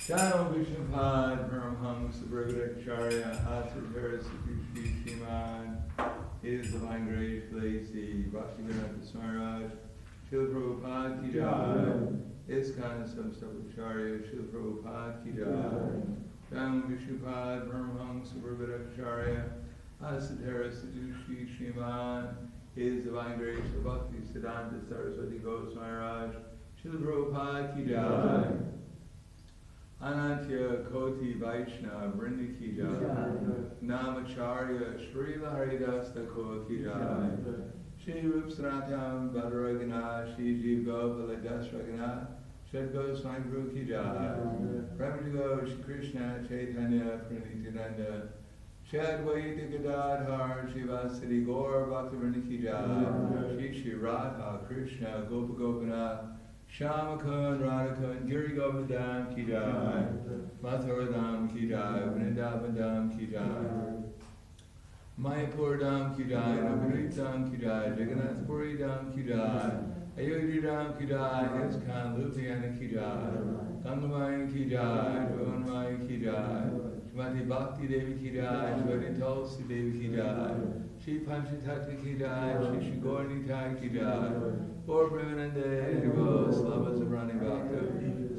Jano Vishnupad Paramhamsa Brahmadacharya Asatara Satushi Shriman His Divine Grace Lacy Bhakti-Yoga Smaraj Srila Prabhupada Ki Jai ISKCON Samstapacharya Srila Prabhupada Ki Jai Jano Vishnupad Paramhamsa Brahmadacharya Asatara Satushi Shriman His Divine Grace Bhakti Siddhanta Saraswati Goswami Srila Prabhupada Ki Jai Anantya Koti Vaishna Vrinda Ki Jai Namacharya Srila Haridas Thakur Ki Jai Shri Rup Sanatam Bhadaragana Shri Jiv Gopala Dasragana Shad Goswami Guru Ki Jai Prabhupada Shri Krishna Chaitanya Pranityananda Shadvaita Gadadhar Shivasati Gaur Bhaktivinoda Ki Jai Shri Shri Radha Krishna Gopa Gopinath Shamakun, Radhakun, Giri Govardhan Ki Jai, Mathura Dham Ki Jai, Vrindavan Dham Ki Jai, Mayapur Dham Ki Jai, Navadvip Dham Ki Jai, Jagannath Puri Dham Ki Jai, Ayodhya Dham Ki Jai, ISKCON Ljubljana Ki Jai, Gangamaya Ki Jai, Joganmaya Ki Jai, Shrimati Bhakti Devi Ki Jai, Shrimati Tulsi Devi Ki Jai, Shri Panchatakta Ki Jai, Shri Shri Gaur Nitai Ki Jai, Gaur Premanande, Slava Zabrani Bhakta,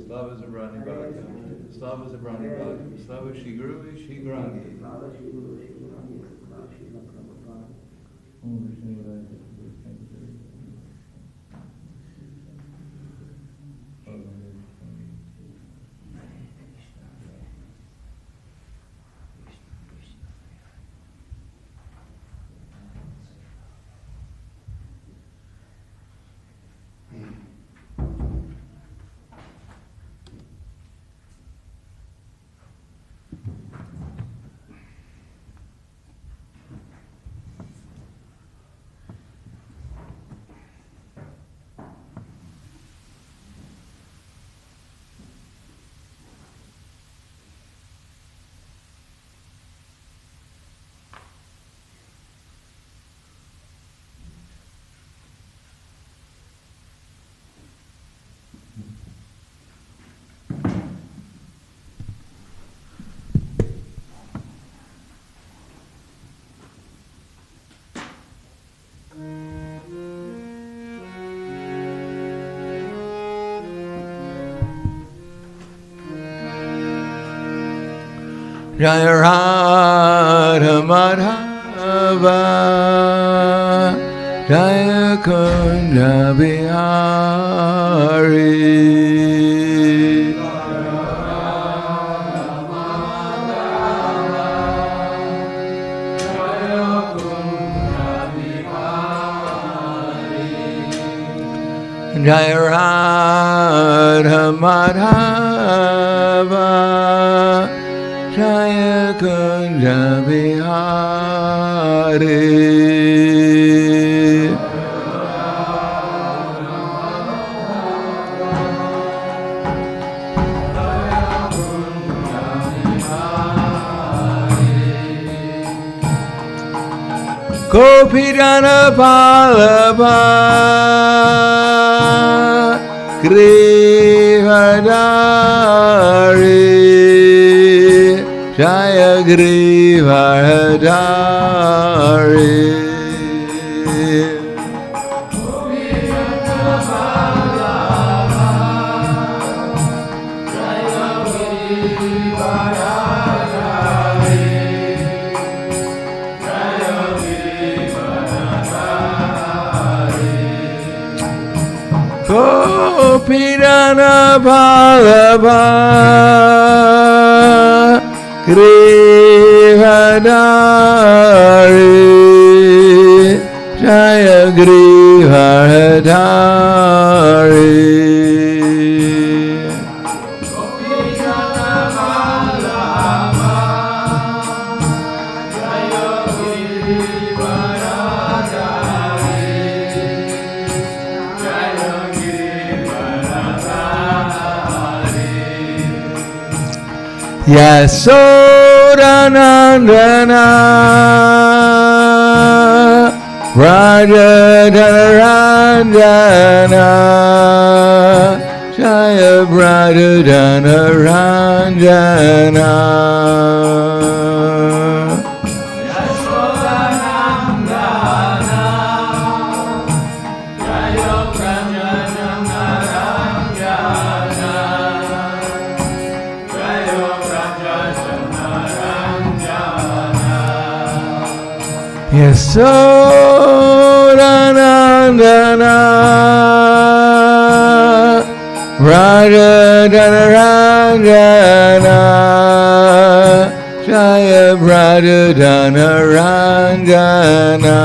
Slava Zabrani Bhakta, Slava Zabrani Bhakta, Slava Shri Guru, Shri Grangi. Jaya Radha Madhava Jaya Kunda Bihari Jaya Radha Madhava Jaya Kunda Bihari Gopirana Palava Grivadari Jaya Grivadari Gopirana Palava Grivadari Jaya Grivadari Yasodanandana Raja Dhanarandana Jaya Pradudana Ranjana Yasodanandana Radha Ranjana Jaya Radha Ranjana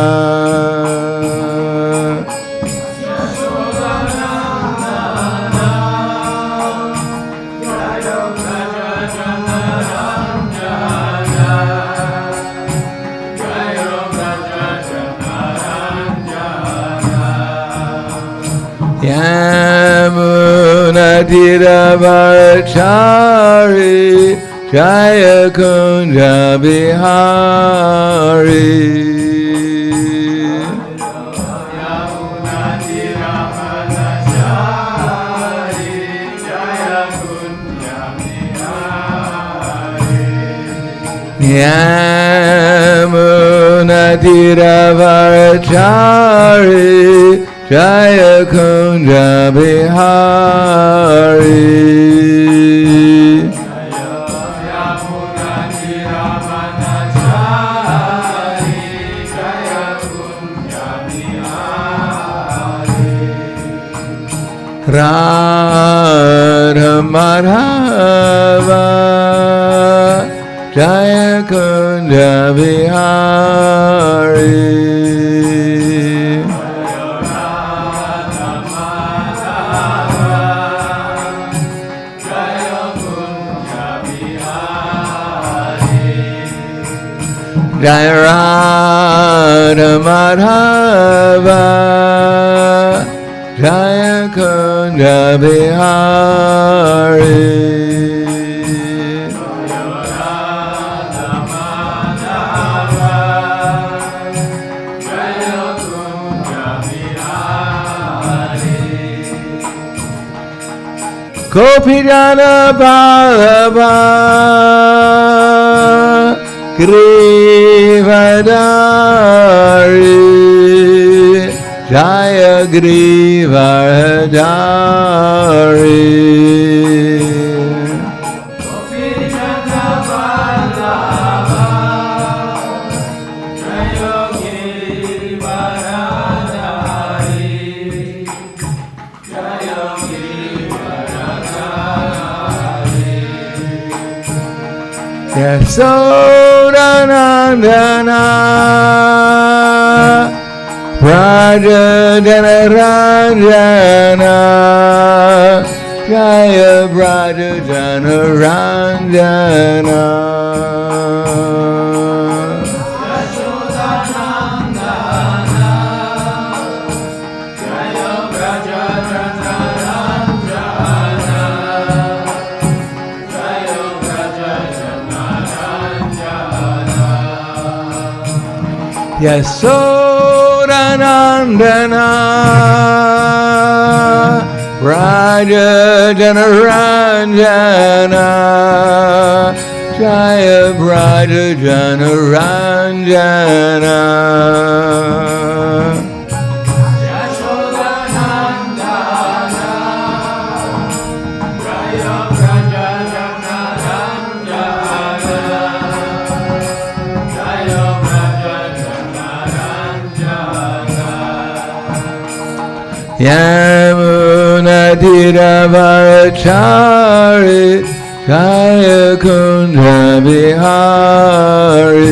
Yamuna Tiravarachari Jaya Kunja Bihari Yamuna Tiravarachari Jaya Kunja Bihari Yamuna Tiravarachari Jaya Kunja Bihari Yamuna Tiravarachari Jaya Kunja Bihari Radha Madhava Jaya Kunja Bihari Jaya Radha Madhava Jaya Kunja Bihari Jaya Radha Madhava Jaya Kunja Bihari Gopijana Ballabha Grivadari Jaya Grivadari Gopijana Vallabha Jaya Grivadari Jaya Grivadari Yasodanandana Pradudana Ranjana Jaya Pradudana Ranjana Yasodanandana Jaya Pradudana Ranjana Jaya Pradudana Yasodanandana Pradudana Ranjana Jaya Pradudana Ranjana Yamuna Tiravarachari Jaya Kunja Bihari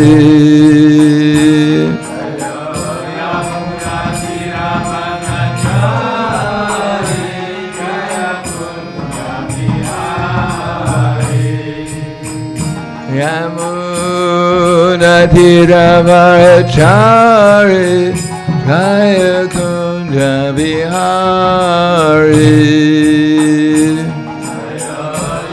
Yamuna Tiravarachari Jaya Kunja Bihari Yamuna Tiravarachari Jaya Kunja Bihari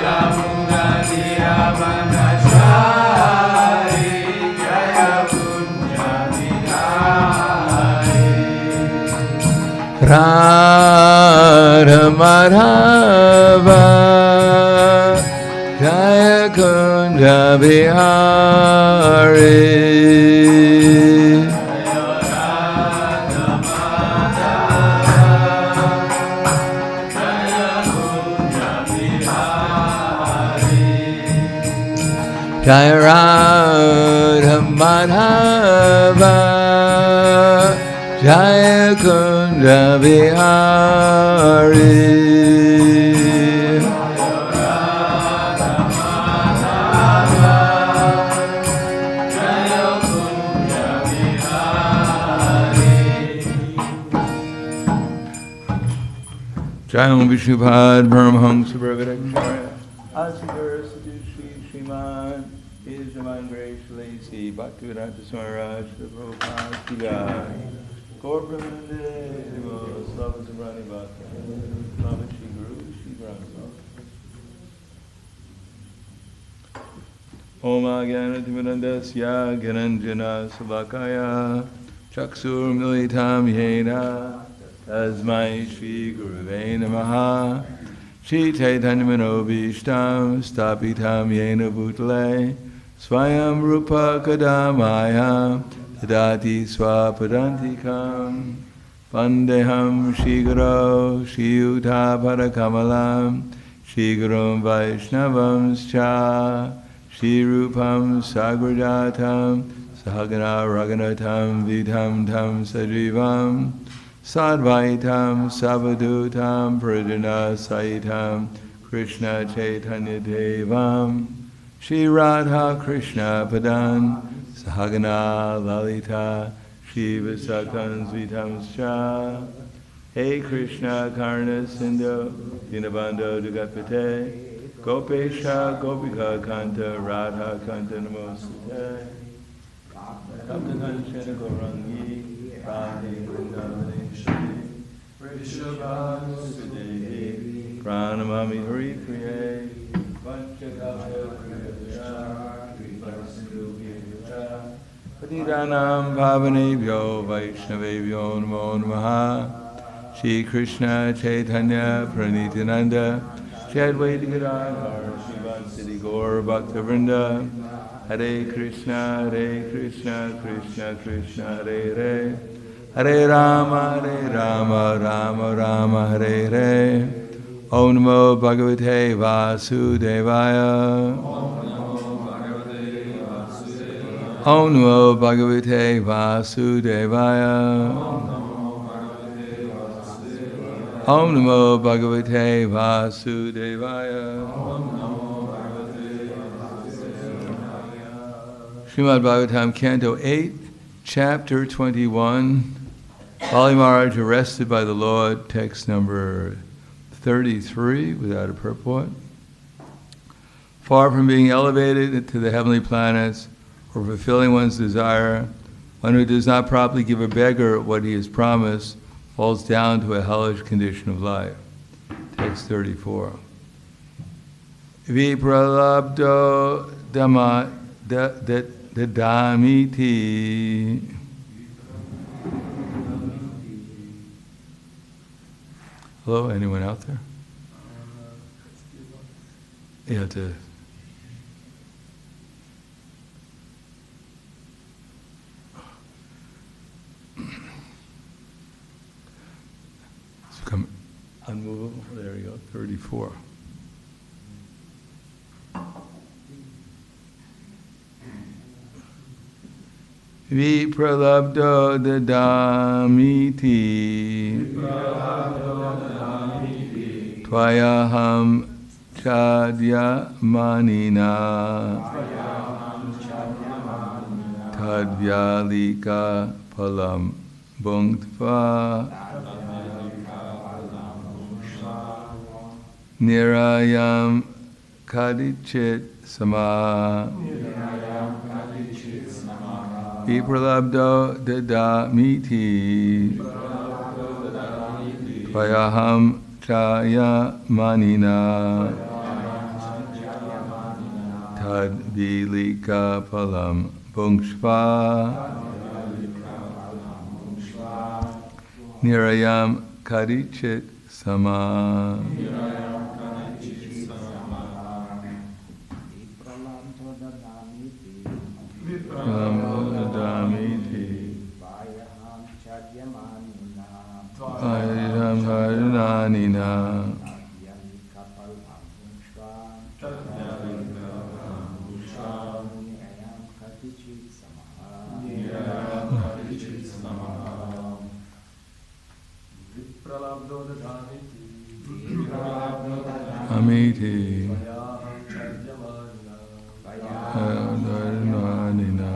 Yamuna Tiravarachari Jaya Kunja Bihari Radha Madhava Jaya Kunja Bihari Jaya Radha Madhava Jaya Kunja Bihari Jayam Vishnupad Paramahamsa Bhagavatakshaya Asadhara Sadushri Sriman Ishaman Grace Lacey Bhakti-yoga Smaraj Prabhupada Kiyai Gaur Brahmanande Namo Slava Sabrani Bhakti Slava Shri Guru Shri Brahma Om Agyanati Timirandasya Gyananjana Salakaya Chaksur Militam Yena Tasmai Shri Guruve Namaha Shri Chaitanya Manobhishtam Stapitam Yena Bhutale Swayam Rupa Kadamaya Tadati Swapadantikam Vandeham Shri Guru Shri Yuta Parakamalam Shri Gurum Vaishnavam Scha Shri Rupam Sagrajatam Sahagana Raganatam Vidham Tam Sajivam Sadvaitam Savadutam Pradana Saitam Krishna Chaitanya Devam Shri Radha Krishna Padan Sahagana Lalita Shri Visakan Svitam Scha Hey Krishna Karna Sindhu Dinabando Dugatpate Gopesha Gopika Kanta Radha Kanta Namostate Kaptakanchana Gaurangi Radhe Vrindavane Shri Vrishabhasudevi Pranamami Hari Priye Vanchakaya Kriyasya Kripasindu Kirya Patidanam Bhavanebhyo Vaishnavebhyo Namo Namaha Shri Krishna Chaitanya Pranityananda Shri Advaita Gadadhar Srivatsadi Gaur Bhakta-vrinda Hare Krishna Krishna Krishna Hare Hare Hare Rama Rama Rama Hare Hare Om Namo Bhagavate Vasudevaya Om Namo Bhagavate Vasudevaya Om Namo Bhagavate Vasudevaya Srimad Bhagavatam, Canto 8, Chapter 21, Bali Maharaj arrested by the Lord, text number 33, without a purport. Far from being elevated to the heavenly planets or fulfilling one's desire, one who does not properly give a beggar what he has promised falls down to a hellish condition of life. Text 34. Vipralabdo dama Damiti. Hello, anyone out there? Yeah, come unmovable. There we go. 34. Vipralabdo dadamiti Tvayaham chadya manina Tadvyalika palam bhunktva Nirayam kadichit sama Vipralabdo dadamiti Tvayaham chaya manina Tadvilika palam bhungshva Nirayam kadichit sama. Ayam harinanina. Amiti. Harinanina.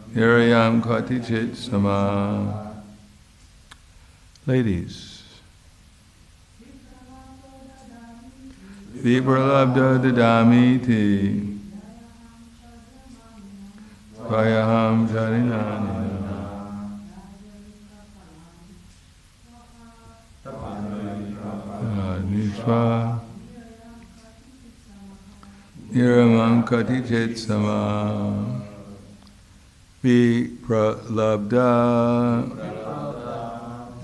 Nirayam katichit sama. Ladies. Vipralabdha dadamiti. Vayaham charinanina. Nishva. Niramam katichit sama. Vipralabdha.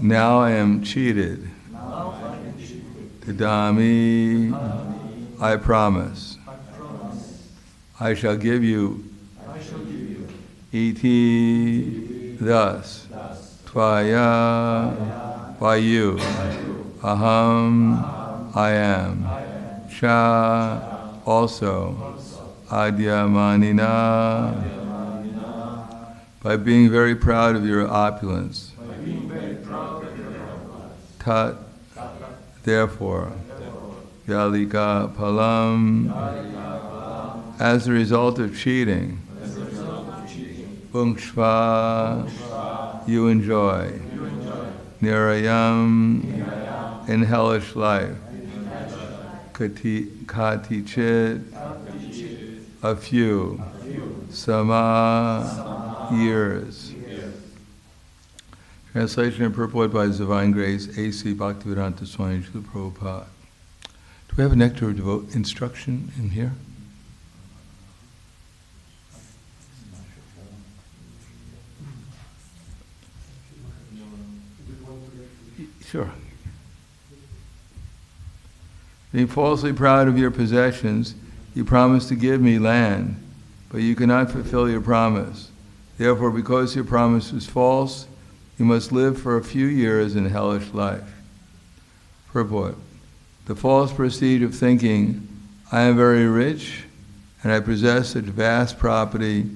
Now I am cheated. Dadami. I promise. I shall give you. Iti. Thus. Tvaya. By you. Aham. I am. Cha. Also. Adyamanina. By being very proud of your opulence. Tat. Therefore. Yalika palam. As a result of cheating. Bhungshva. You enjoy. Nirayam. In hellish life. Katichit. A few. Sama. Years. Translation and purport by His Divine Grace, A.C. Bhaktivedanta Swami Srila Prabhupada. Do we have a nectar of instruction in here? Sure. Being falsely proud of your possessions, you promised to give me land, but you cannot fulfill your promise. Therefore, because your promise was false, you must live for a few years in hellish life. Purport. The false prestige of thinking, I am very rich and I possess such vast property,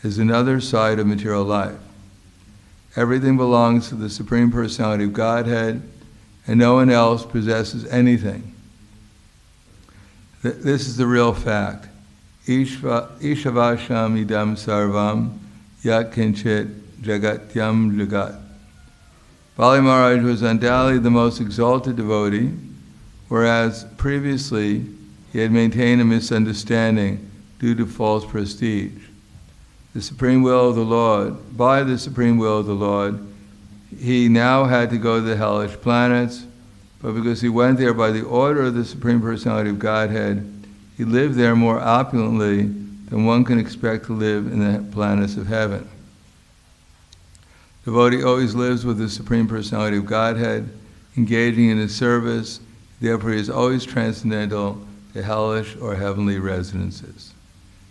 is another side of material life. Everything belongs to the Supreme Personality of Godhead, and no one else possesses anything. This is the real fact. Ishavasham idam sarvam yat kinchit jagatyam jagat. Bali Maharaj was undoubtedly the most exalted devotee, whereas previously he had maintained a misunderstanding due to false prestige. The supreme will of the Lord, by the supreme will of the Lord, he now had to go to the hellish planets, but because he went there by the order of the Supreme Personality of Godhead, he lived there more opulently than one can expect to live in the planets of heaven. The devotee always lives with the Supreme Personality of Godhead, engaging in his service, therefore he is always transcendental to hellish or heavenly residences.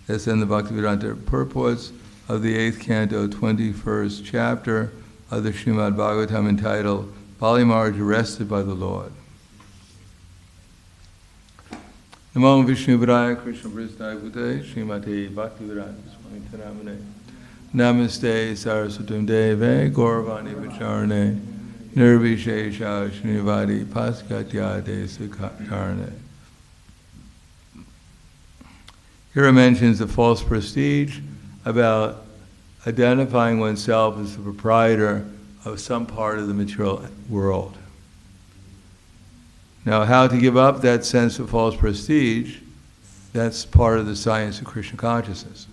That's in the Bhaktivedanta purports of the 8th canto, 21st chapter of the Srimad Bhagavatam entitled, Bali Maharaj Arrested by the Lord. Namo Vishnu Padaya Krishna Prasthaya Bhutaya Srimate Bhaktivedanta Swami Tanamane Namaste Saraswatam Deve Gauravani Vacharane Nirvishesha Srinivadi Paskatyade Sukharane. Here it mentions the false prestige about identifying oneself as the proprietor of some part of the material world. Now, how to give up that sense of false prestige, that's part of the science of Krishna consciousness.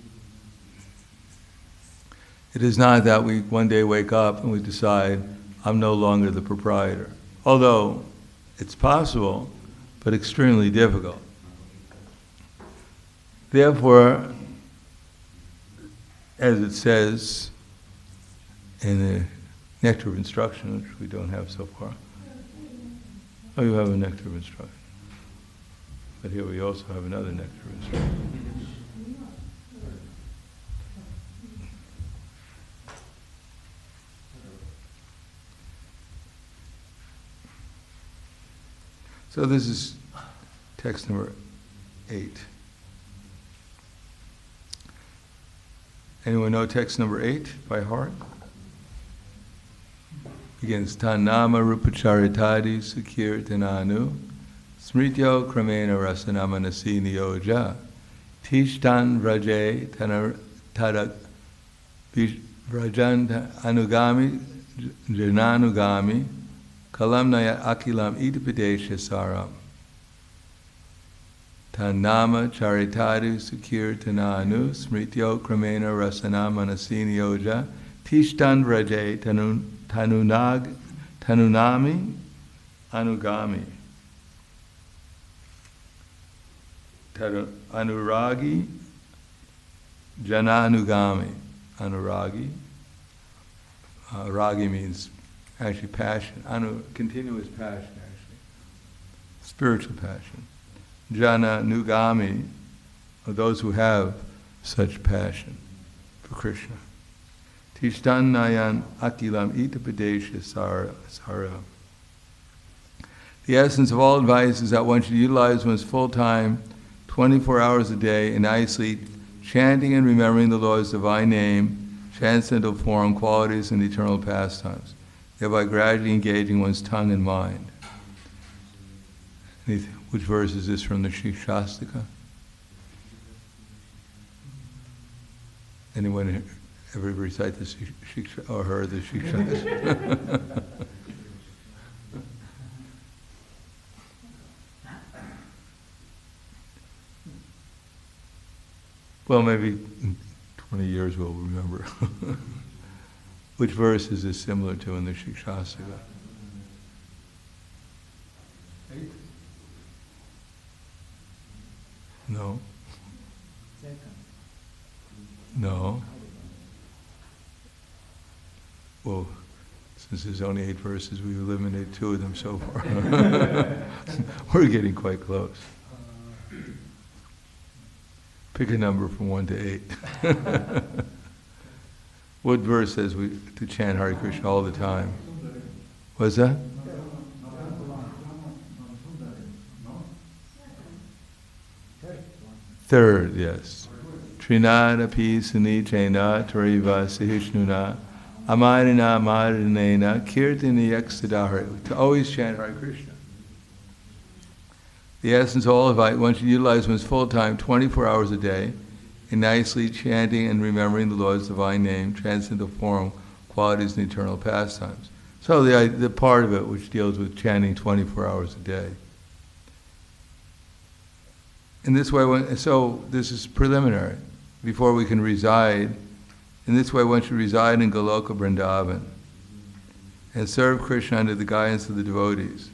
It is not that we one day wake up and we decide, I'm no longer the proprietor. Although it's possible, but extremely difficult. Therefore, as it says in the Nectar of Instruction, which we don't have so far. Oh, you have a Nectar of Instruction. But here we also have another Nectar of Instruction. So this is text number 8. Anyone know text number 8 by heart? Begins Tan Nama Rupa Charitadi Sukirtananu Smrityo Kramena Rasanamanasi Niyoja Tishtan Vraje Tadak Vrajan Anugami Jananugami Kalamnaya Akilam Idipadesha Saram Tanama Charitadu Sukirtananu Smrityo Kramena Rasanamanasini Yoja Tishtan Vraje Tanunami Anugami Anuragi Jananugami Anuragi Ragi means actually passion, continuous passion actually, spiritual passion. Jana Nugami are those who have such passion for Krishna. Tishtan Nayan Akilam Itapadesha Sara. The essence of all advice is that one should utilize one's full time, 24 hours a day, in nicely chanting and remembering the Lord's divine name, transcendental form, qualities, and eternal pastimes, thereby gradually engaging one's tongue and mind. Which verse is this from the Shikshastika? Anyone ever recite the Shiksha or heard the Shikshastika? Well, maybe in 20 years we'll remember. Which verse is this similar to in the Shikshastika? 8? No. No. Well, since there's only 8 verses, we've eliminated 2 of them so far. We're getting quite close. Pick a number from 1 to 8. What verse says we to chant Hare Krishna all the time? What's that? Third, yes. Trinada pisani chena tariva sahishnuna amarina marinena kirtani yaksadahari. To always chant Hare Krishna. The essence of all of it, one should utilize one's full time, 24 hours a day, in nicely chanting and remembering the Lord's divine name, transcendental form, qualities, and eternal pastimes. So the part of it which deals with chanting 24 hours a day. In this way, so this is preliminary, before we can reside. In this way, one should reside in Goloka Vrindavan and serve Krishna under the guidance of the devotees.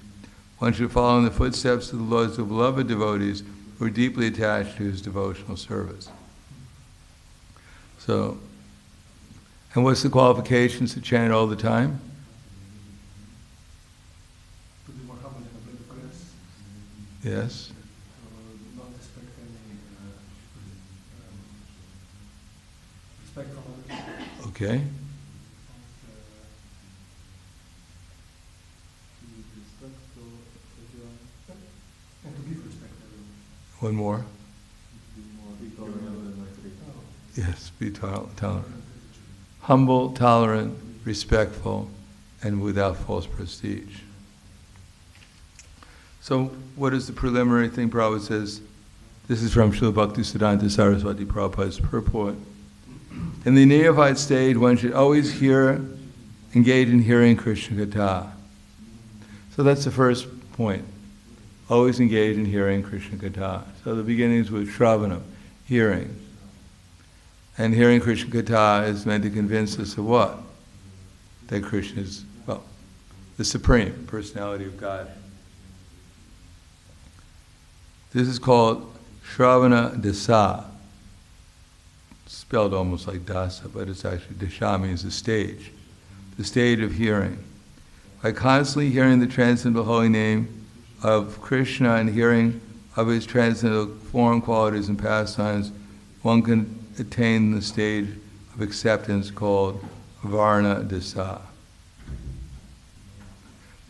One should follow in the footsteps of the Lord's beloved devotees who are deeply attached to his devotional service. So, and what's the qualifications to chant all the time? Yes. Okay. One more. Yes, be tolerant. Humble, tolerant, respectful, and without false prestige. So, what is the preliminary thing Prabhupada says? This is from Srila Bhaktisiddhanta Saraswati Prabhupada's purport. In the neophyte stage, one should always engage in hearing Krishna Katha. So that's the first point. Always engage in hearing Krishna Katha. So the beginning is with Shravanam, hearing. And hearing Krishna Katha is meant to convince us of what? That Krishna is, well, the Supreme Personality of God. This is called Shravana Dasa. spelled almost like dasa, but it's actually dasha means the stage of hearing. By constantly hearing the transcendental holy name of Krishna and hearing of his transcendental form, qualities, and pastimes, one can attain the stage of acceptance called varna dasa.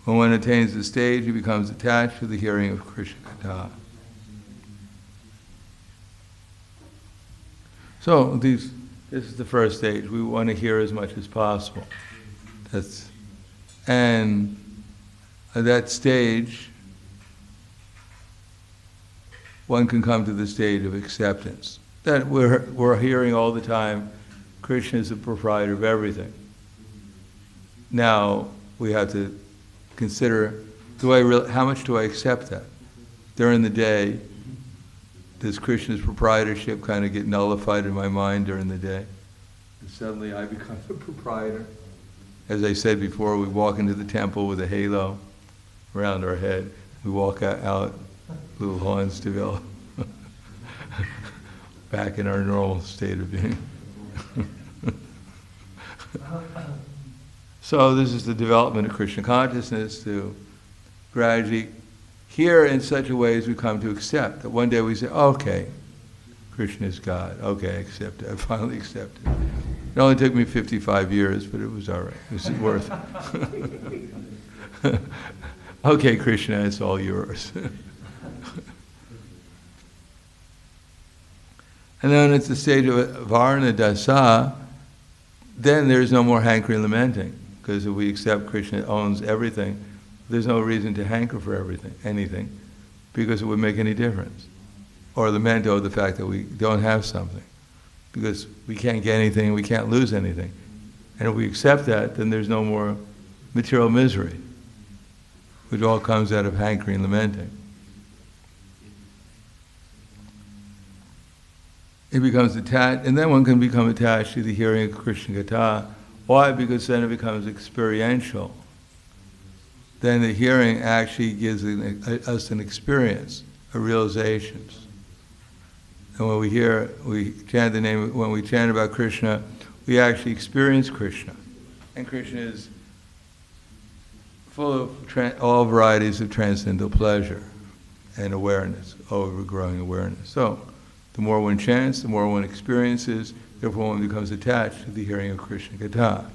When one attains the stage, he becomes attached to the hearing of Krishna Katha. So this is the first stage. We want to hear as much as possible. And at that stage, one can come to the stage of acceptance. That we're hearing all the time, Krishna is the proprietor of everything. Now we have to consider, how much do I accept that? During the day, does Krishna's proprietorship kind of get nullified in my mind during the day? And suddenly I become the proprietor. As I said before, we walk into the temple with a halo around our head. We walk out, little horns develop, back in our normal state of being. So this is the development of Krishna consciousness, to gradually hear in such a way as we come to accept. That one day we say, okay, Krishna is God. Okay, I accept it. I finally accept it. It only took me 55 years, but it was all right. It was worth it. Okay, Krishna, it's all yours. And then it's the stage of varna dasa, then there's no more hankering and lamenting. Because if we accept Krishna owns everything, there's no reason to hanker for anything, because it would make any difference. Or lament over the fact that we don't have something, because we can't get anything, we can't lose anything. And if we accept that, then there's no more material misery, which all comes out of hankering and lamenting. It becomes attached, and then one can become attached to the hearing of Krishna Katha. Why? Because then it becomes experiential. Then the hearing actually gives us an experience, a realization. And when we chant the name, when we chant about Krishna, we actually experience Krishna. And Krishna is full of all varieties of transcendental pleasure and awareness, overgrowing awareness. So, the more one chants, the more one experiences, therefore one becomes attached to the hearing of Krishna Katha.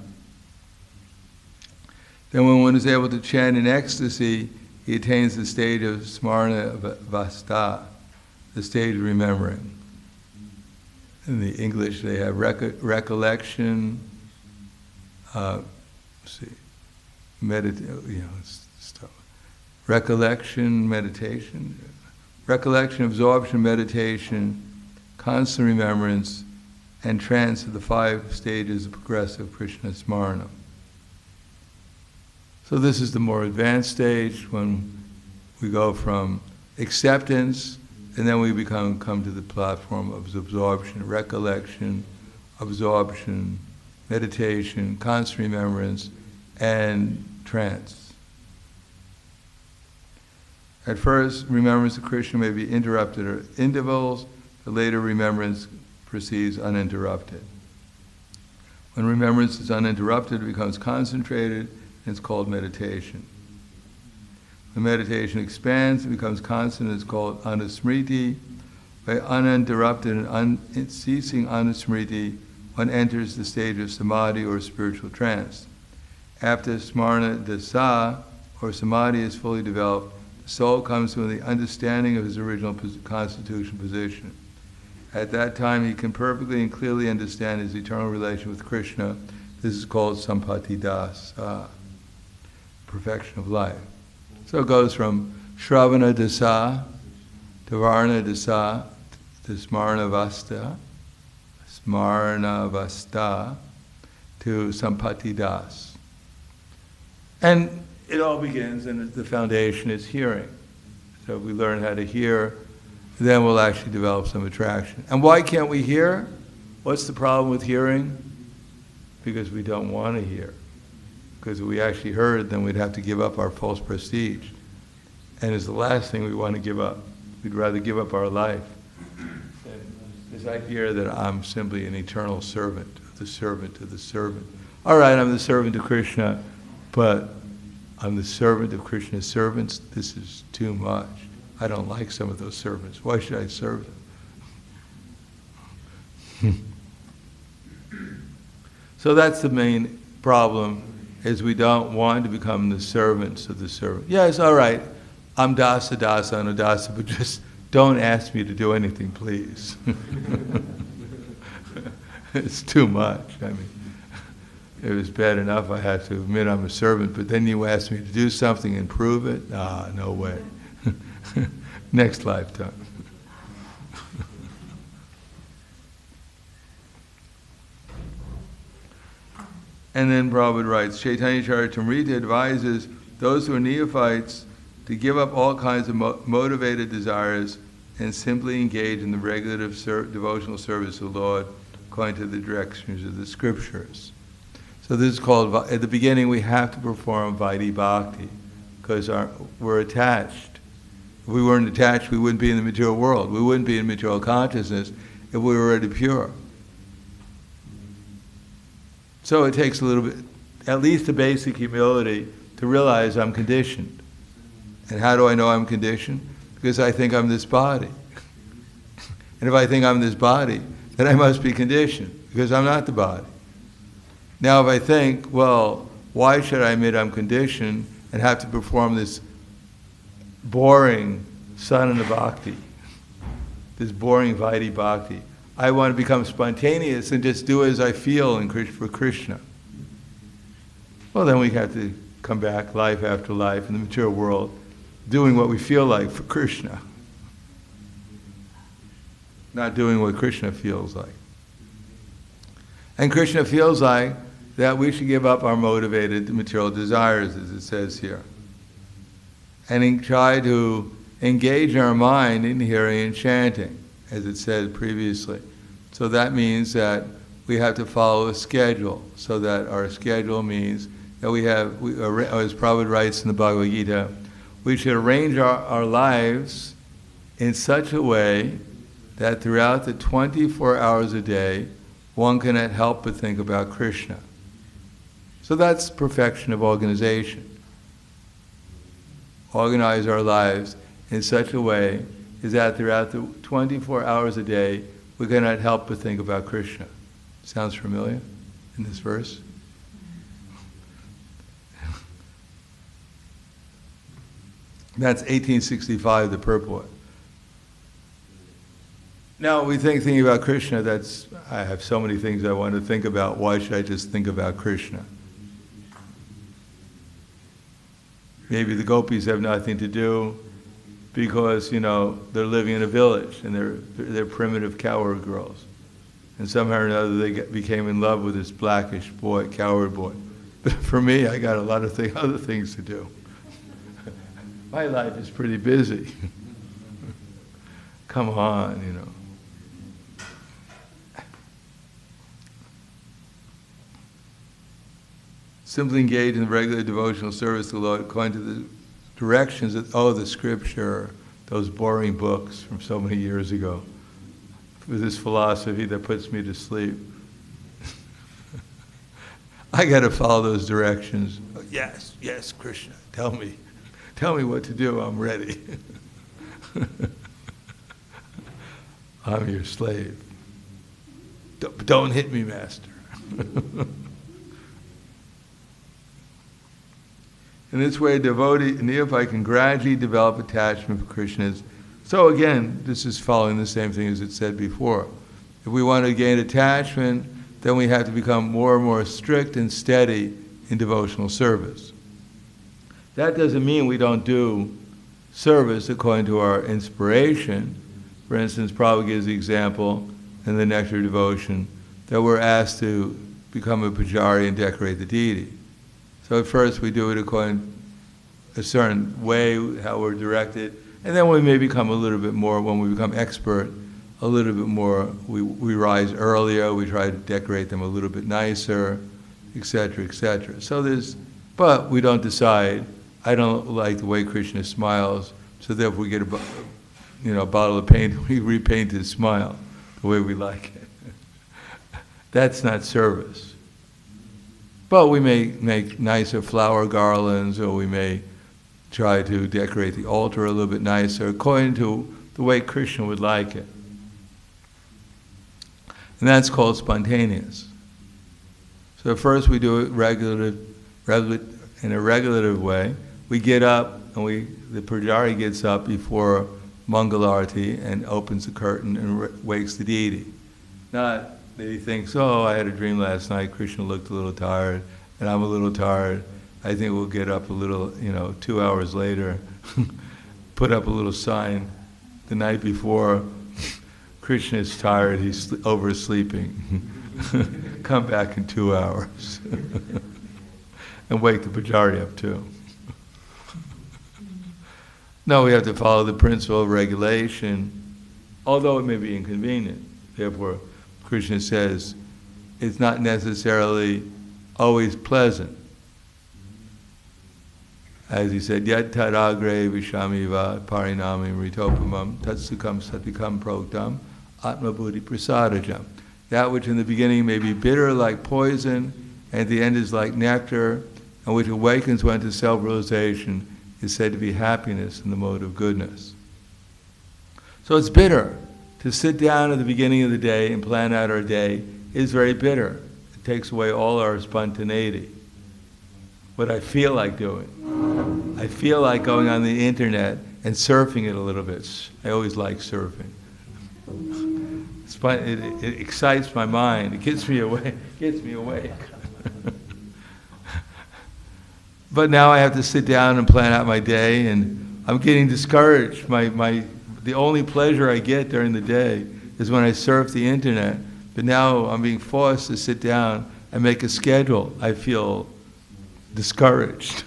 Then when one is able to chant in ecstasy, he attains the state of smarna vasta, the stage of remembering. In the English they have recollection, recollection, meditation, recollection, absorption, meditation, constant remembrance, and trance of the 5 stages of progressive Krishna Smarana. So this is the more advanced stage, when we go from acceptance, and then we come to the platform of absorption, recollection, absorption, meditation, constant remembrance, and trance. At first, remembrance of Krishna may be interrupted at intervals, but later remembrance proceeds uninterrupted. When remembrance is uninterrupted, it becomes concentrated, and it's called meditation. When meditation expands, it becomes constant, it's called anusmriti. By uninterrupted and unceasing anusmriti, one enters the stage of samadhi or spiritual trance. After smarna dasa, or samadhi, is fully developed, the soul comes to the understanding of his original constitution position. At that time, he can perfectly and clearly understand his eternal relation with Krishna. This is called sampati dasa, perfection of life. So it goes from shravana dasa to varna dasa to smarna vasta to sampati das. And it all begins, and the foundation is hearing. So if we learn how to hear, then we'll actually develop some attraction. And why can't we hear? What's the problem with hearing? Because we don't want to hear. Because if we actually heard, then we'd have to give up our false prestige. And it's the last thing we want to give up. We'd rather give up our life than this idea that I'm simply an eternal servant of the servant of the servant. All right, I'm the servant of Krishna, but I'm the servant of Krishna's servants. This is too much. I don't like some of those servants. Why should I serve them? So that's the main problem, is we don't want to become the servants of the servant. Yes, all right, I'm dasa, anudasa, but just don't ask me to do anything, please. It's too much. I mean, it was bad enough I had to admit I'm a servant, but then you ask me to do something and prove it? Ah, no way. Next lifetime. And then Prabhupada writes, Chaitanya Charitamrita advises those who are neophytes to give up all kinds of motivated desires and simply engage in the regular devotional service of the Lord according to the directions of the scriptures. So this is called, at the beginning we have to perform Vaidhi Bhakti, because we're attached. If we weren't attached, we wouldn't be in the material world. We wouldn't be in material consciousness if we were already pure. So it takes a little bit, at least a basic humility, to realize I'm conditioned. And how do I know I'm conditioned? Because I think I'm this body. And if I think I'm this body, then I must be conditioned, because I'm not the body. Now if I think, well, why should I admit I'm conditioned and have to perform this boring sadhana bhakti, this boring Vaidhi Bhakti? I want to become spontaneous and just do as I feel for Krishna. Well, then we have to come back life after life in the material world, doing what we feel like for Krishna, not doing what Krishna feels like. And Krishna feels like that we should give up our motivated material desires, as it says here, and try to engage our mind in hearing and chanting, as it said previously. So that means that we have to follow a schedule, so that our schedule means that as Prabhupada writes in the Bhagavad Gita, we should arrange our lives in such a way that throughout the 24 hours a day, one cannot help but think about Krishna. So that's perfection of organization. Organize our lives in such a way is that throughout the 24 hours a day, we cannot help but think about Krishna. Sounds familiar in this verse? That's 1865, the purport. Now we thinking about Krishna, I have so many things I want to think about, why should I just think about Krishna? Maybe the gopis have nothing to do because, they're living in a village and they're primitive cowherd girls. And somehow or another they became in love with this blackish boy, cowherd boy. But for me, I got a lot of other things to do. My life is pretty busy. Come on, Simply engage in the regular devotional service to the Lord according to the directions of the scripture, those boring books from so many years ago, with this philosophy that puts me to sleep. I got to follow those directions. Yes, Krishna, tell me what to do, I'm ready. I'm your slave. Don't hit me, master. In this way, a neophyte can gradually develop attachment for Krishna. So again, this is following the same thing as it said before. If we want to gain attachment, then we have to become more and more strict and steady in devotional service. That doesn't mean we don't do service according to our inspiration. For instance, Prabhupada gives the example in the Nectar Devotion that we're asked to become a pujari and decorate the deity. So at first we do it according to a certain way, how we're directed, and then we may become a little bit more, when we become expert, a little bit more, we rise earlier, we try to decorate them a little bit nicer, etc., etc. But we don't decide, I don't like the way Krishna smiles, so therefore we get a bottle of paint, we repaint his smile. the way we like it. That's not service. But we may make nicer flower garlands, or we may try to decorate the altar a little bit nicer, according to the way Krishna would like it. And that's called spontaneous. So first we do it in a regulative way. We get up, and the pujari gets up before Mangalarti and opens the curtain and wakes the deity. Not that he thinks, oh, I had a dream last night, Krishna looked a little tired, and I'm a little tired. I think we'll get up a little, 2 hours later, put up a little sign the night before, Krishna is tired, he's oversleeping. Come back in 2 hours. And wake the pujari up too. No, we have to follow the principle of regulation, although it may be inconvenient. Therefore, Krishna says it's not necessarily always pleasant. As he said, yat tadagre vishamiva parinami ritopamam tatsukam satikam proktam atma buddhi prasadajam. That which in the beginning may be bitter like poison, and at the end is like nectar, and which awakens one to self-realization, is said to be happiness in the mode of goodness. So it's bitter. To sit down at the beginning of the day and plan out our day is very bitter. It takes away all our spontaneity. What I feel like doing. I feel like going on the internet and surfing it a little bit. I always like surfing. It excites my mind. It gets me awake. But now I have to sit down and plan out my day, and I'm getting discouraged. The only pleasure I get during the day is when I surf the internet. But now I'm being forced to sit down and make a schedule. I feel discouraged.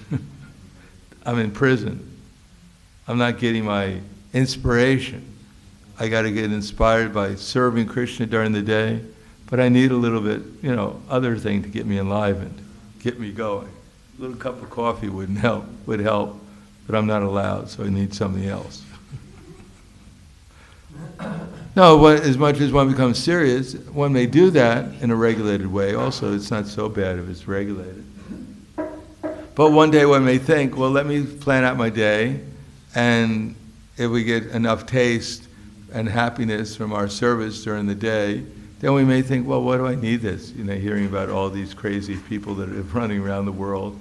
I'm in prison. I'm not getting my inspiration. I got to get inspired by serving Krishna during the day, but I need a little bit, other thing to get me enlivened, get me going. A little cup of coffee would help, but I'm not allowed, so I need something else. No, as much as one becomes serious, one may do that in a regulated way. Also, it's not so bad if it's regulated. But one day one may think, well, let me plan out my day, and if we get enough taste and happiness from our service during the day, then we may think, well, why do I need this? Hearing about all these crazy people that are running around the world,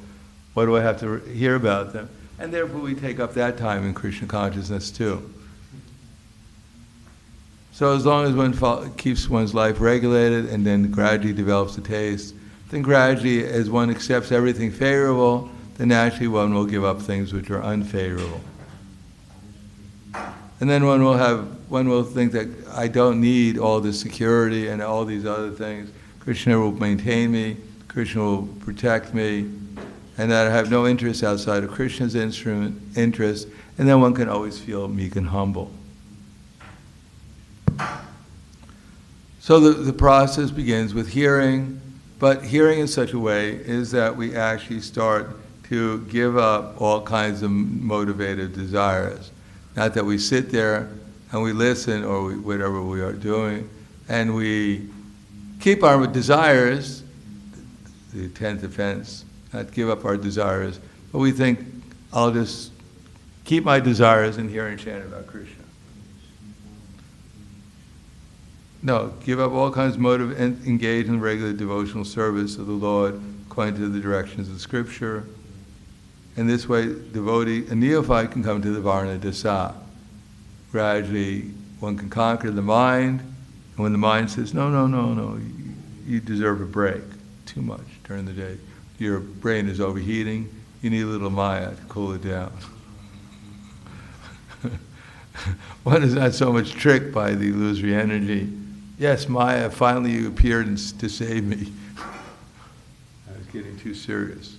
why do I have to hear about them? And therefore we take up that time in Krishna consciousness too. So as long as one keeps one's life regulated and then gradually develops a taste, then gradually as one accepts everything favorable, then naturally one will give up things which are unfavorable. And then one will think that I don't need all this security and all these other things. Krishna will maintain me, Krishna will protect me, and that I have no interest outside of Krishna's interest, and then one can always feel meek and humble. So the process begins with hearing, but hearing in such a way is that we actually start to give up all kinds of motivated desires. Not that we sit there and we listen or whatever we are doing, and we keep our desires, the 10th offense, not give up our desires, but we think, I'll just keep my desires and hear and chant about Krishna. No, give up all kinds of motive and engage in regular devotional service of the Lord according to the directions of Scripture. In this way, a neophyte can come to the Varna Dasa. Gradually, one can conquer the mind, and when the mind says, no, you deserve a break, too much during the day. Your brain is overheating, you need a little Maya to cool it down. One is not so much tricked by the illusory energy. Yes, Maya, finally you appeared to save me. I was getting too serious.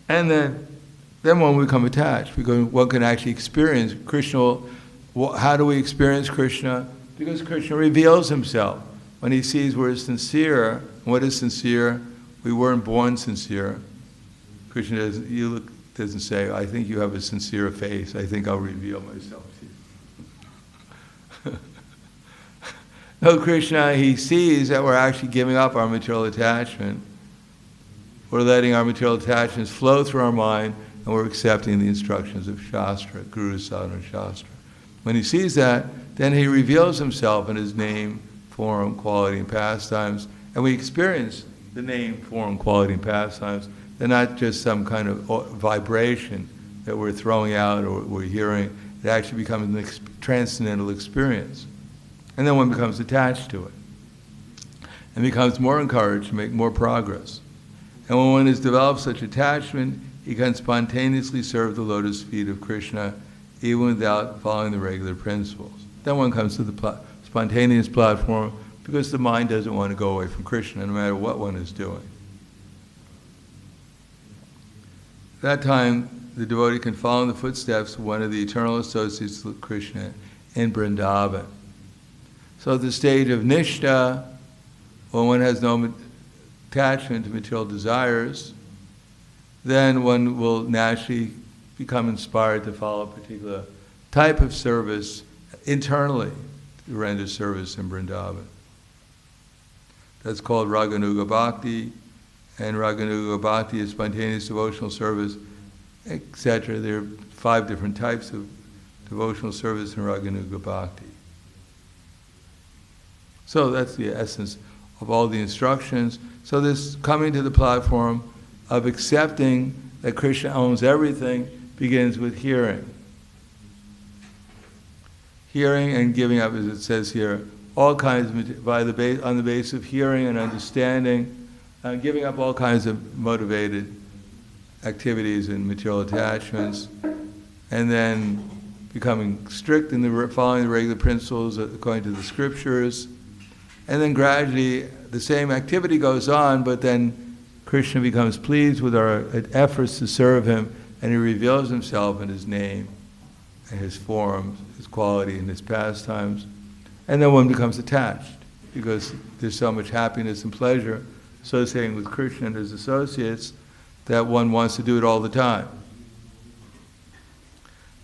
And then one will become attached, because one can actually experience Krishna. How do we experience Krishna? Because Krishna reveals himself. When he sees we're sincere, what is sincere? We weren't born sincere. Krishna doesn't say, I think you have a sincere face, I think I'll reveal myself to you. No, Krishna, he sees that we're actually giving up our material attachment. We're letting our material attachments flow through our mind, and we're accepting the instructions of Shastra, Guru, Sadhana, Shastra. When he sees that, then he reveals himself in his name, form, quality, and pastimes, and we experience the name, form, quality, and pastimes. They're not just some kind of vibration that we're throwing out or we're hearing. It actually becomes an transcendental experience. And then one becomes attached to it and becomes more encouraged to make more progress. And when one has developed such attachment, he can spontaneously serve the lotus feet of Krishna even without following the regular principles. Then one comes to the spontaneous platform because the mind doesn't want to go away from Krishna no matter what one is doing. At that time, the devotee can follow in the footsteps of one of the eternal associates of Krishna in Vrindavan. So at the stage of Nishta, when one has no attachment to material desires, then one will naturally become inspired to follow a particular type of service internally, to render service in Vrindavan. That's called Raganuga Bhakti, and Raganuga Bhakti is spontaneous devotional service, etc. There are 5 different types of devotional service in Raganuga Bhakti. So that's the essence of all the instructions. So this coming to the platform of accepting that Krishna owns everything begins with hearing. Hearing and giving up, as it says here, all kinds of, on the basis of hearing and understanding, giving up all kinds of motivated activities and material attachments, and then becoming strict in following the regular principles according to the scriptures. And then gradually the same activity goes on, but then Krishna becomes pleased with our efforts to serve him, and he reveals himself in his name, and his forms, his quality, and his pastimes. And then one becomes attached, because there's so much happiness and pleasure associating with Krishna and his associates that one wants to do it all the time.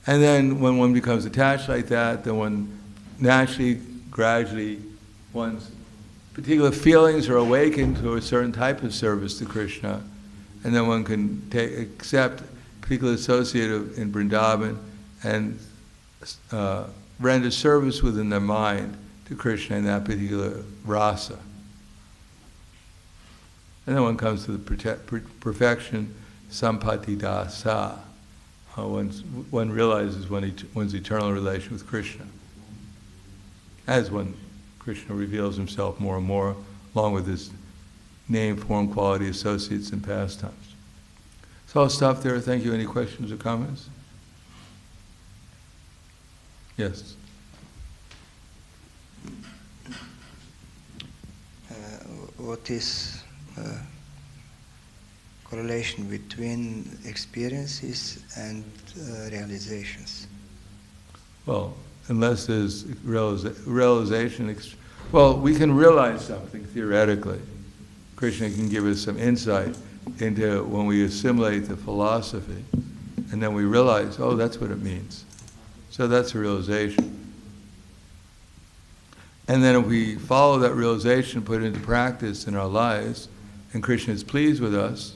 And then when one becomes attached like that, then one naturally, gradually, one's particular feelings are awakened to a certain type of service to Krishna, and then one can accept a particular associate in Vrindavan and render service within their mind to Krishna in that particular rasa. And then one comes to the perfection, sampati dasa. One realizes one's eternal relation with Krishna. As Krishna reveals himself more and more, along with his name, form, quality, associates, and pastimes. So I'll stop there. Thank you. Any questions or comments? Yes. What is correlation between experiences and realizations? Well, unless there's realization, well, we can realize something theoretically. Krishna can give us some insight into when we assimilate the philosophy, and then we realize, oh, that's what it means. So that's a realization. And then if we follow that realization, put it into practice in our lives, and Krishna is pleased with us,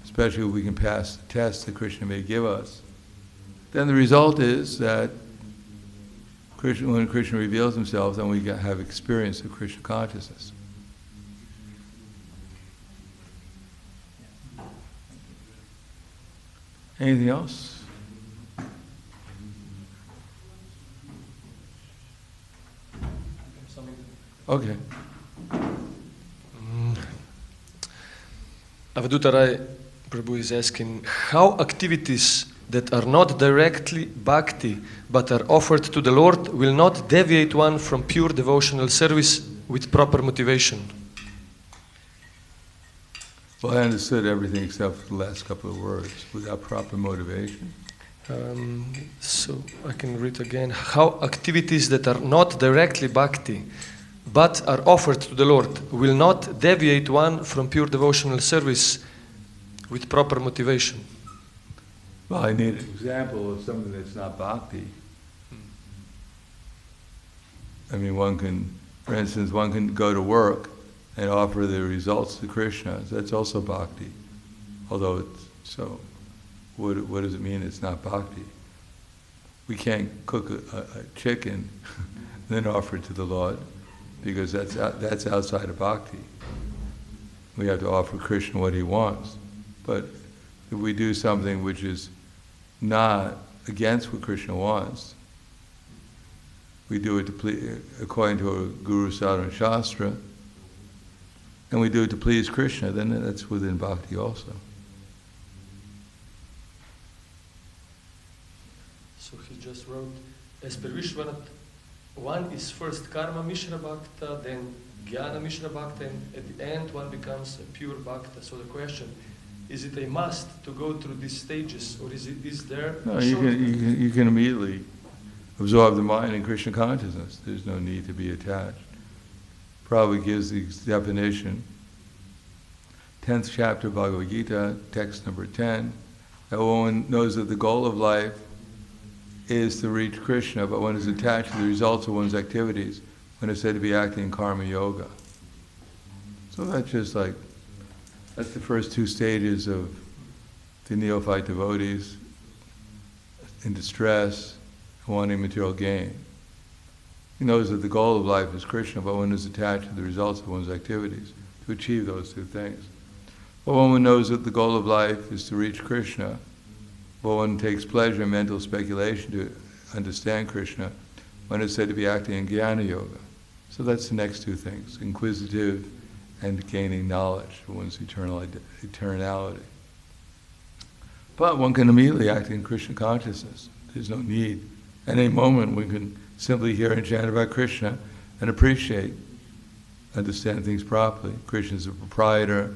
especially if we can pass the test that Krishna may give us, then the result is that when Krishna reveals himself, then we have experience of Krishna consciousness. Anything else? Okay. Avadhuta Rai Prabhu is asking, how activities that are not directly bhakti but are offered to the Lord will not deviate one from pure devotional service with proper motivation? Well, I understood everything except for the last couple of words, without proper motivation. So I can read again. How activities that are not directly bhakti but are offered to the Lord will not deviate one from pure devotional service with proper motivation. Well, I need an example of something that's not bhakti. I mean, one can, for instance, one can go to work and offer the results to Krishna. That's also bhakti. Although it's so, what does it mean it's not bhakti? We can't cook a chicken and then offer it to the Lord, because that's outside of bhakti. We have to offer Krishna what he wants. But if we do something which is not against what Krishna wants, we do it to please, according to a Guru Sadhana Shastra, and we do it to please Krishna, then that's within bhakti also. So he just wrote, as per Vishwanath, one is first karma mishra bhakta, then jnana mishra bhakta, and at the end one becomes a pure bhakta. So the question, is it a must to go through these stages, or is there No, you can immediately absorb the mind in Krishna consciousness. There's no need to be attached. Prabhupada gives the definition, 10th chapter Bhagavad Gita, text number 10, that one knows that the goal of life is to reach Krishna, but one is attached to the results of one's activities, when it's said to be acting in karma yoga. So that's just like, that's the first two stages of the neophyte devotees in distress, wanting material gain. He knows that the goal of life is Krishna, but one is attached to the results of one's activities to achieve those two things. But when one knows that the goal of life is to reach Krishna, but one takes pleasure in mental speculation to understand Krishna, one is said to be acting in jnana yoga. So that's the next two things, inquisitive and gaining knowledge for one's eternality. But one can immediately act in Krishna consciousness. There's no need. At any moment we can simply hear and chant about Krishna and appreciate, understand things properly. Krishna is the proprietor.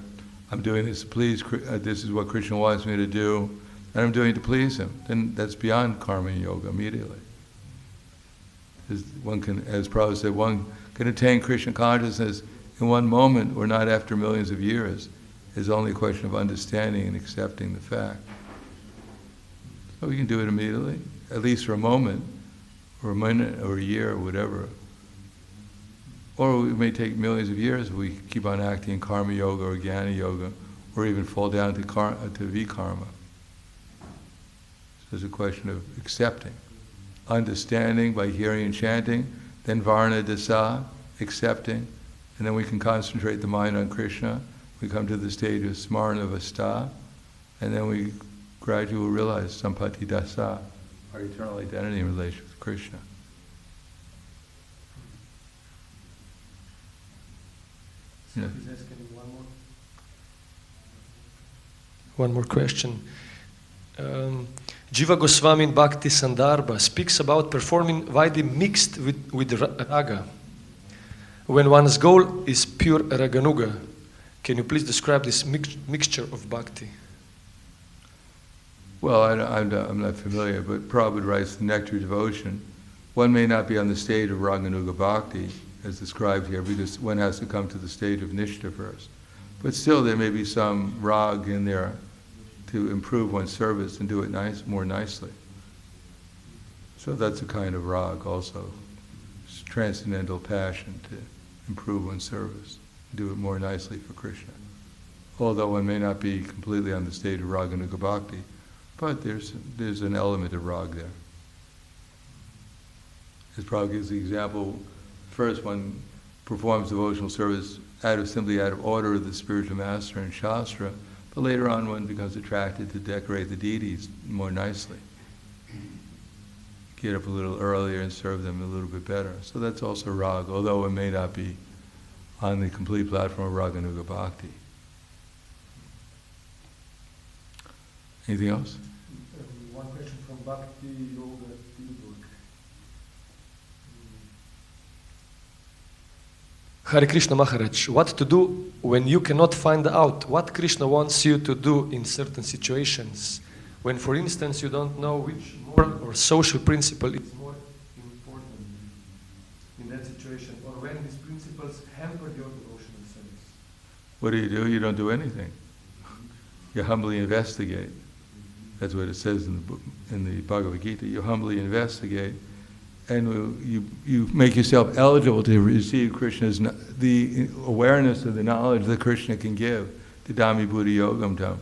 I'm doing this to please, this is what Krishna wants me to do, and I'm doing it to please him. Then that's beyond karma yoga immediately. One can, as Prabhupada said, one can attain Krishna consciousness in one moment or not after millions of years. It's only a question of understanding and accepting the fact. So we can do it immediately, at least for a moment, or a minute, or a year, or whatever. Or it may take millions of years if we keep on acting in karma yoga or jnana yoga, or even fall down to vikarma. So it's a question of accepting. Understanding by hearing and chanting, then varna dasa, accepting, and then we can concentrate the mind on Krishna. We come to the stage of smarna vasta, and then we gradually realize sampati dasa, our eternal identity in relation with Krishna. Yeah. One more question. Jiva Goswami in Bhakti Sandarbha speaks about performing Vaidhi mixed with raga, when one's goal is pure raganuga. Can you please describe this mixture of bhakti? Well, I'm not familiar, but Prabhupada writes the Nectar Devotion. One may not be on the stage of raganuga bhakti, as described here, because one has to come to the stage of nishta first. But still, there may be some rag in there to improve one's service and do it more nicely. So that's a kind of rag also. It's transcendental passion to improve one's service, do it more nicely for Krishna. Although one may not be completely on the stage of raganuga bhakti, but there's an element of rag there. As Prabhupada gives the example, first one performs devotional service simply out of order of the spiritual master and Shastra, but later on one becomes attracted to decorate the deities more nicely. Get up a little earlier and serve them a little bit better. So that's also rag, although it may not be on the complete platform of raganuga bhakti. Anything else? One question from bhakti-yoga. Hare Krishna Maharaj, what to do when you cannot find out what Krishna wants you to do in certain situations? When, for instance, you don't know which moral or social principle is more important in that situation, or when these principles hamper your devotional service? What do? You don't do anything. You humbly investigate. That's what it says in the Bhagavad Gita. You humbly investigate, and you make yourself eligible to receive Krishna's, the awareness of the knowledge that Krishna can give, the Dhammi Buddhi Yogam Tam,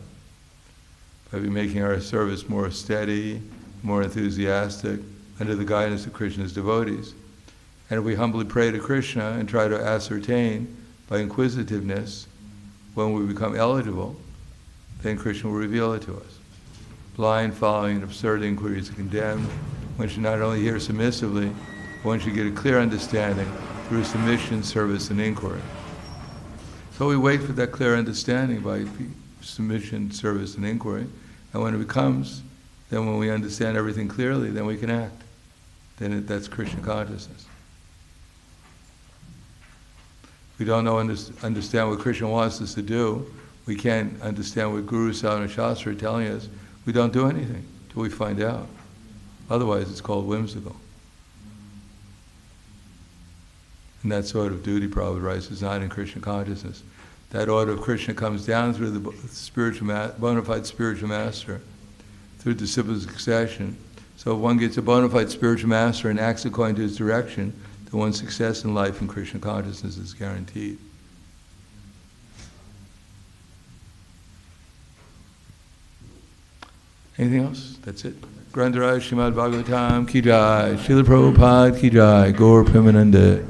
by making our service more steady, more enthusiastic, under the guidance of Krishna's devotees. And if we humbly pray to Krishna and try to ascertain by inquisitiveness when we become eligible, then Krishna will reveal it to us. Blind following and absurd inquiries are condemned. One should not only hear submissively, but one should get a clear understanding through submission, service, and inquiry. So we wait for that clear understanding by submission, service, and inquiry. And when it comes, then when we understand everything clearly, then we can act. Then that's Krishna consciousness. If we don't understand what Krishna wants us to do, we can't understand what Guru, Sadhana, and Shastra are telling us. We don't do anything till we find out. Otherwise, it's called whimsical. And that sort of duty, Prabhupada writes, is not in Krishna consciousness. That order of Krishna comes down through the spiritual bona fide spiritual master, through disciple succession. So if one gets a bona fide spiritual master and acts according to his direction, then one's success in life in Krishna consciousness is guaranteed. Anything else? That's it. Grandaraj Srimad Bhagavatam Ki Jai, Srila Prabhupada Ki Jai, Gaur Premanande.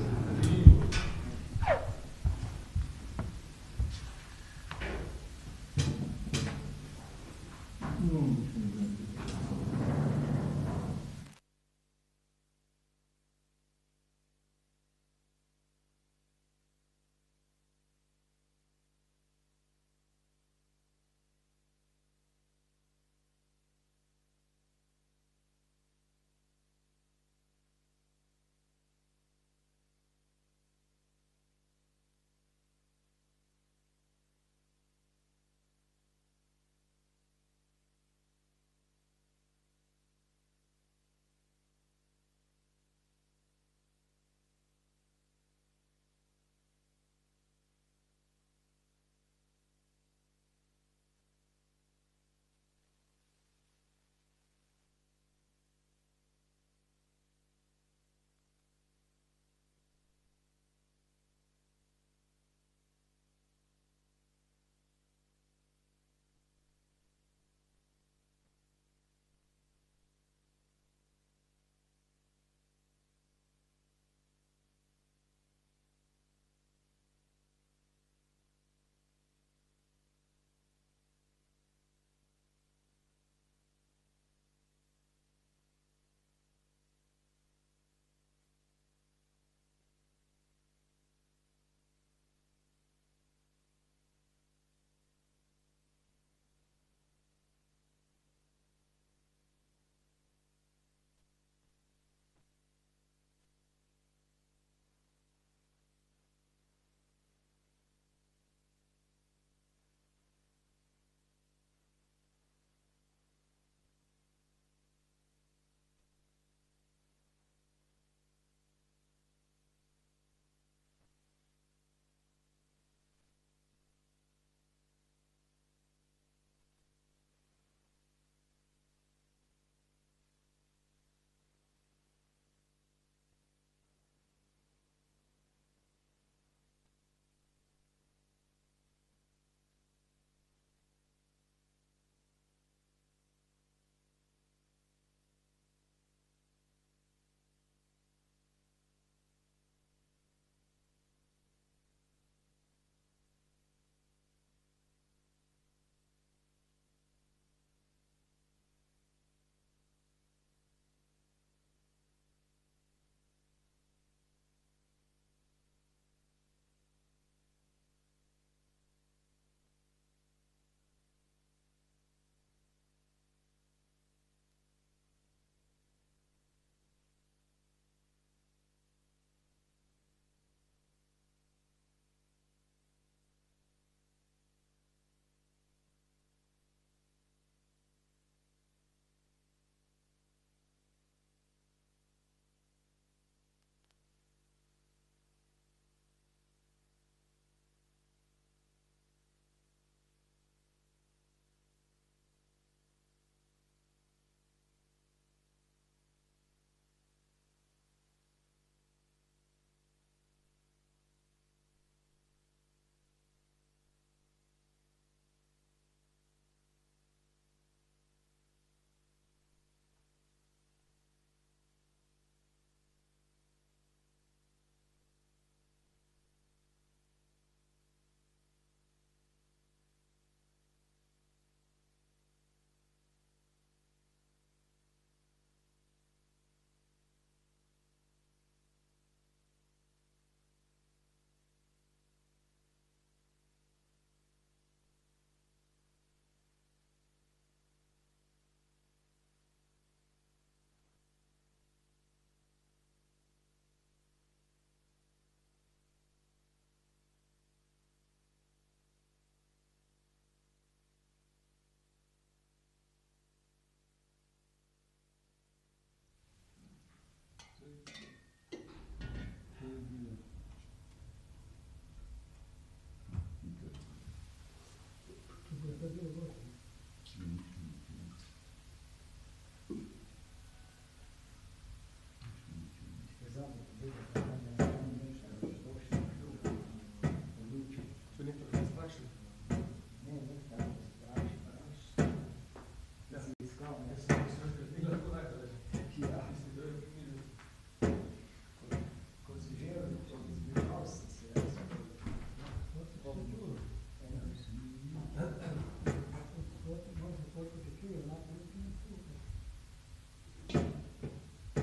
Mm.